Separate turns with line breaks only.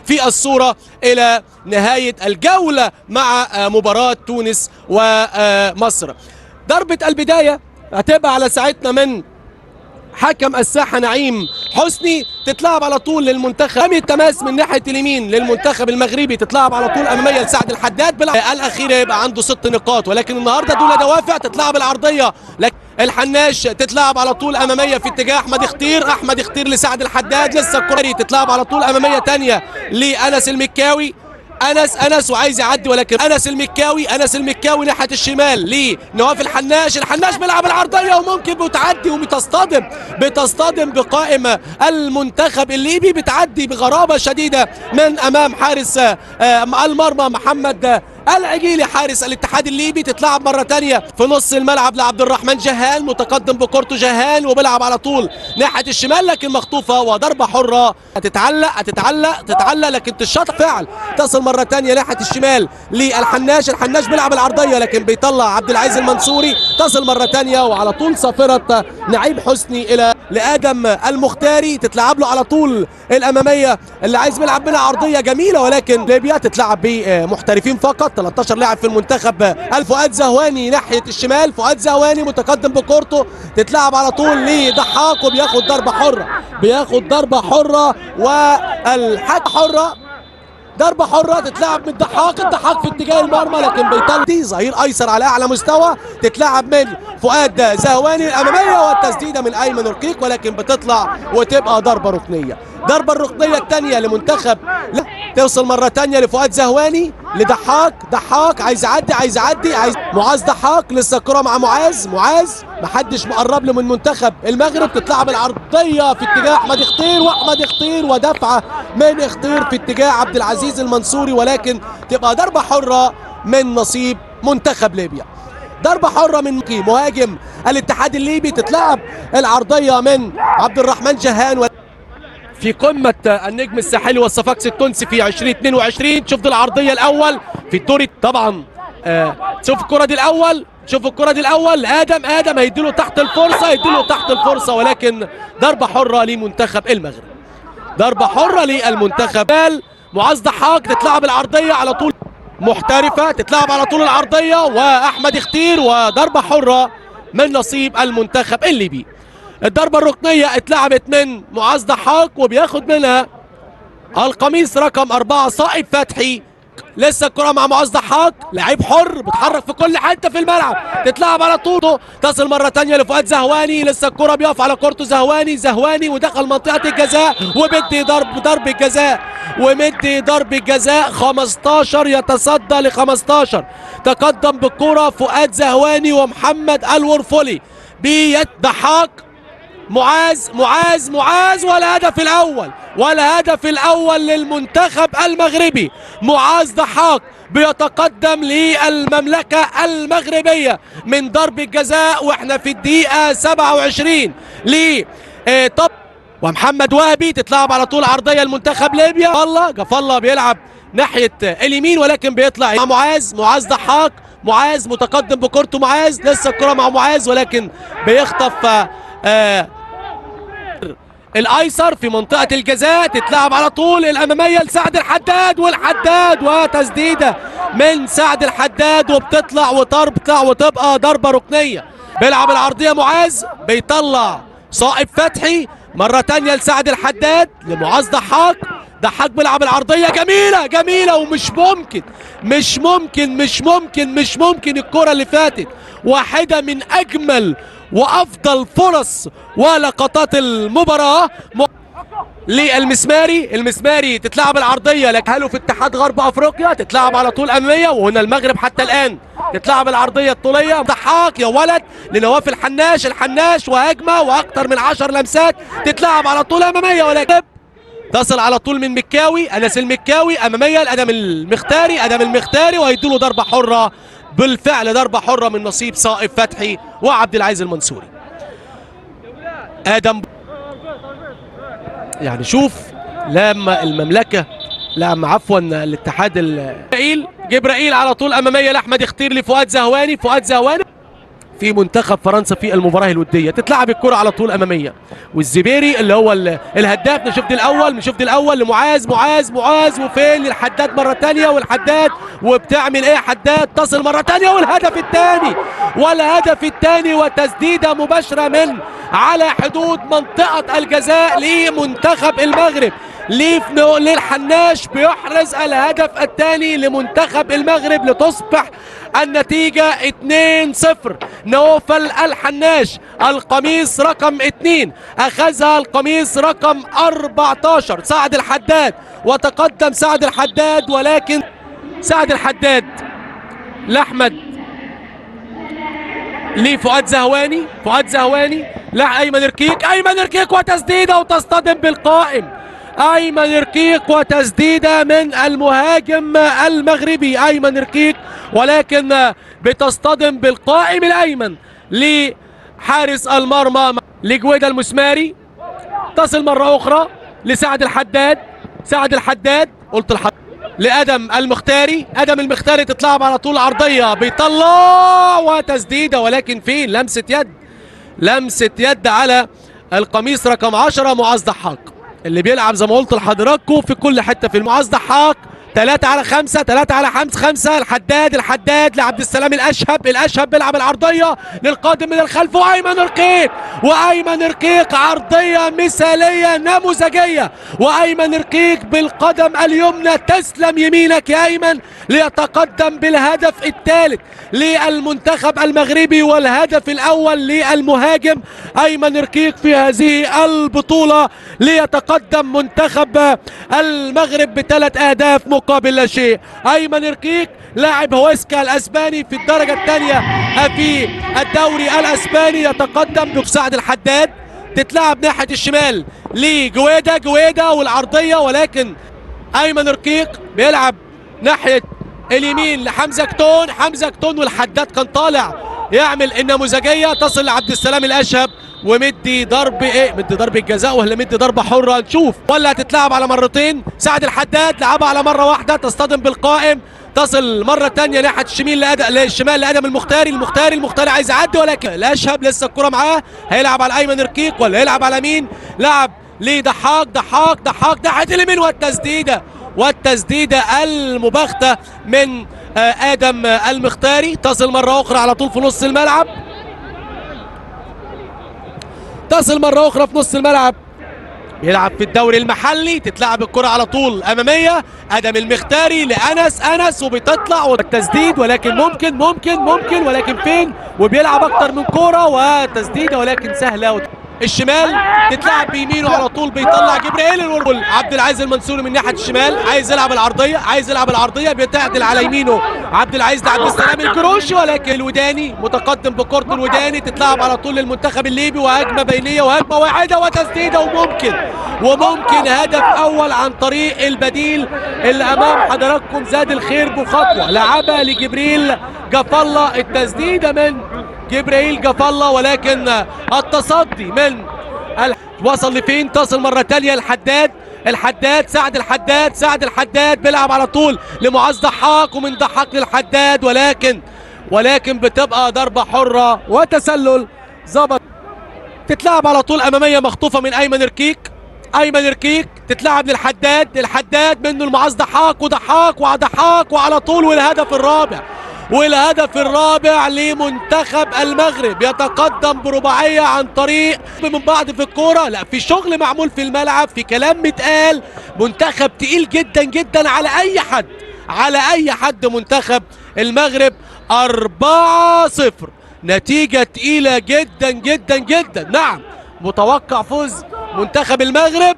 في الصورة إلى نهاية الجولة مع مباراة تونس ومصر. ضربة البداية هتبقى على ساعتنا من حكم الساحة نعيم حسني، تتلعب على طول للمنتخب. رمي التماس من ناحية اليمين للمنتخب المغربي، تتلعب على طول أمامية لسعد الحداد. الأخيرة يبقى عنده 6 نقاط، ولكن النهارده دول دوافع. تتلعب العرضية الحناش، تتلعب على طول أمامية في اتجاه أحمد اختير. أحمد اختير لسعد الحداد، لسه الكرة تتلعب على طول أمامية تانية لأنس المكاوي. انس وعايز يعدي، ولكن انس المكاوي ناحيه الشمال لنواف الحناش. الحناش بيلعب العرضيه وممكن بتعدي بتصطدم بقائم المنتخب الليبي، بتعدي بغرابه شديده من امام حارس المرمى محمد العجيلي حارس الاتحاد الليبي. تتلعب مره ثانيه في نص الملعب لعبد الرحمن جهان، متقدم بكورته جهان وبيلعب على طول ناحيه الشمال، لكن مخطوفه وضربه حره. هتتعلق لكن تشاط فعل. تصل مره ثانيه ناحيه الشمال للحناش. الحناش بيلعب العرضيه لكن بيطلع عبد العزيز المنصوري. تصل مره ثانيه وعلى طول صافره نعيم حسني الى لادم المختاري، تتلعب له على طول الاماميه اللي عايز بيلعب منها عرضيه جميله، ولكن ليبيا تتلعب بمحترفين فقط. 13 لاعب في المنتخب. الفؤاد زهواني ناحيه الشمال، فؤاد زهواني متقدم بكورته، تتلعب على طول لضحاك وبياخد ضربه حره والحق حره. ضربة حرة تتلعب من الضحاك في اتجاه المرمى، لكن بيطلع ظهير ايسر على اعلى مستوى. تتلعب من فؤاد زهواني الامامية والتسديدة من ايمن رقيق، ولكن بتطلع وتبقى ضربة ركنية. ضربة الركنية الثانية لمنتخب توصل مرة ثانية لفؤاد زهواني لضحاك عايز يعدي معاذ ضحاك. لسه الكرة مع معاذ محدش مقرب له من منتخب المغرب. تتلعب العرضية في اتجاه احمد اختير ودفعة من اختير في اتجاه عبد العزيز المنصوري، ولكن تبقى ضربة حرة من نصيب منتخب ليبيا. ضربة حرة من مهاجم الاتحاد الليبي. تتلعب العرضية من عبد الرحمن جهان في قمة النجم الساحلي والصفاقسي التونسي في 2022. شوف دي العرضية الأول في الدور طبعا. شوف الكرة دي الأول آدم هيديله تحت الفرصة، ولكن ضربة حرة لمنتخب المغرب. ضربة حرة للمنتخب. معاذ ضحاك تتلعب العرضية على طول محترفة، تتلعب على طول العرضية وأحمد اختير، وضربة حرة من نصيب المنتخب الليبي. الضربة الركنية اتلعبت من معاذ ضحاك وبياخد منها القميص رقم 4 صائب فتحي. لسه الكرة مع معاذ ضحاك، لعيب حر بيتحرك في كل حتة في الملعب. تتلعب على طول، تصل مرة تانية لفؤاد زهواني. لسه الكرة بيقف على كورته زهواني ودخل منطقة الجزاء وبدي ضرب الجزاء 15 يتصدى ل 15. تقدم بالكرة فؤاد زهواني ومحمد الورفلي بيد ضحاك. معاذ ولا هدف الأول للمنتخب المغربي. معاذ ضحاك بيتقدم للمملكة المغربية من ضرب الجزاء واحنا في الدقيقة 27 ومحمد وهبي. تتلعب على طول عرضية المنتخب ليبيا. جفالة بيلعب ناحية اليمين، ولكن بيطلع مع معاذ ضحاك. معاذ متقدم بكورته، لسه الكرة مع معاذ، ولكن بيخطف الايسر في منطقة الجزاء. تتلعب على طول الامامية لسعد الحداد وتسديدة من سعد الحداد وبتطلع وتبقى ضربة ركنية. بيلعب العرضية معاذ، بيطلع صائب فتحي مرة تانية لسعد الحداد لمعاذ ضحاك بيلعب العرضية جميلة ومش ممكن الكرة اللي فاتت واحدة من اجمل وافضل فرص ولقطات المباراة للمسماري. تتلعب العرضية لكهله في اتحاد غرب افريقيا. تتلعب على طول امامية، وهنا المغرب حتى الان تتلعب العرضية الطولية. ضحاك يا ولد لنواف الحناش وهجمة واكتر من 10 لمسات. تتلعب على طول امامية، ولكن تصل على طول من انس المكاوي امامية لادم المختاري وهيدوله ضربة حرة. بالفعل ضربة حرة من نصيب صائب فتحي وعبد العزيز المنصوري. آدم يعني شوف لما المملكة عفوا الاتحاد جبرائيل على طول أمامية لأحمد اختير لفؤاد زهواني. في منتخب فرنسا في المباراة الودية. تتلعب الكرة على طول أمامية، والزبيري اللي هو الهداف نشوف دي الأول لمعاذ، معاذ وفين للحداد مرة تانية، والحداد وبتعمل إيه حداد، تصل مرة تانية والهدف الثاني وتسديدة مباشرة من على حدود منطقة الجزاء لمنتخب المغرب. للحناش بيحرز الهدف الثاني لمنتخب المغرب لتصبح النتيجة 2-0. نوفل الحناش القميص رقم 2 أخذها القميص رقم 14 سعد الحداد، وتقدم سعد الحداد، ولكن سعد الحداد لأحمد لفؤاد زهواني لا أيمن ركيك وتسديدة وتصطدم بالقائم. أيمن ركيك وتسديدة من المهاجم المغربي أيمن ركيك، ولكن بتصطدم بالقائم الأيمن لحارس المرمى لجويدا المسماري. تصل مرة أخرى لسعد الحداد لأدم المختاري تتلعب على طول عرضية، بيطلع وتسديدة، ولكن فين لمسة يد على القميص رقم 10 معاذ ضحاك اللي بيلعب زي ما قلت لحضراتكم في كل حتة في معاذ ضحاك. 3 على 5 الحداد لعبد السلام الأشهب بيلعب العرضية للقادم من الخلف، وأيمن ركيك عرضية مثالية نموذجية، وأيمن ركيك بالقدم اليمنى، تسلم يمينك يا أيمن، ليتقدم بالهدف الثالث للمنتخب المغربي والهدف الأول للمهاجم أيمن ركيك في هذه البطولة، ليتقدم منتخب المغرب ب3 أهداف مقابل لا شيء. أيمن ركيك لاعب هويسكا الأسباني في الدرجة الثانية في الدوري الأسباني، يتقدم بسعد الحداد. تتلعب ناحية الشمال لجويدا والعرضية، ولكن أيمن ركيك بيلعب ناحية اليمين لحمزة كتون والحداد كان طالع يعمل النموذجية، تصل لعبد السلام الأشهب ومدي ضرب الجزاء ولا مدي ضربة حرة، نشوف ولا هتتلعب على مرتين. سعد الحداد لعبها على مرة واحدة تصطدم بالقائم، تصل مرة تانية ناحية الشمال لأدم المختاري عايز يعدي، ولكن الأشهب لسه الكرة معاه، هيلعب على أيمن ركيك ولا هيلعب على مين؟ لعب لضحاك ناحية اليمين، والتسديدة المباغتة من آدم المختاري. تصل مرة أخرى على طول في نص الملعب، بيلعب في الدوري المحلي. تتلعب الكرة على طول أمامية، آدم المختاري لأنس وبتطلع والتسديد، ولكن ممكن ولكن فين، وبيلعب أكتر من كرة وتسديدة ولكن سهلة. الشمال تتلعب بيمينه على طول، بيطلع جبريل عبد العزيز المنصوري من ناحيه الشمال، عايز يلعب العرضيه بيتعدل على يمينه عبد العزيز لعبد السلام الكروشي، ولكن الوداني متقدم بكره الوداني. تتلعب على طول للمنتخب الليبي، وهجمه بينيه وهجمه واحده وتسديده، وممكن هدف اول عن طريق البديل اللي امام حضراتكم زاد الخير بخطوه، لعبها لجبريل جفالة، التسديده من جبريل جفالة، ولكن التصدي من وصل لفين؟ تصل مرة تانية سعد الحداد بيلعب على طول لمعاذ ضحاك، ومن ضحاك للحداد، ولكن بتبقى ضربة حرة وتسلل ظبط. تتلعب على طول أمامية مخطوفة من أيمن ركيك، تتلعب الحداد منه لمعاذ ضحاك وعلى طول، والهدف الرابع لمنتخب المغرب، يتقدم برباعية عن طريق من بعض في الكورة، لا في شغل معمول في الملعب، في كلام متقال، منتخب تقيل جدا على أي حد منتخب المغرب. 4-0 نتيجة تقيلة جدا. نعم، متوقع فوز منتخب المغرب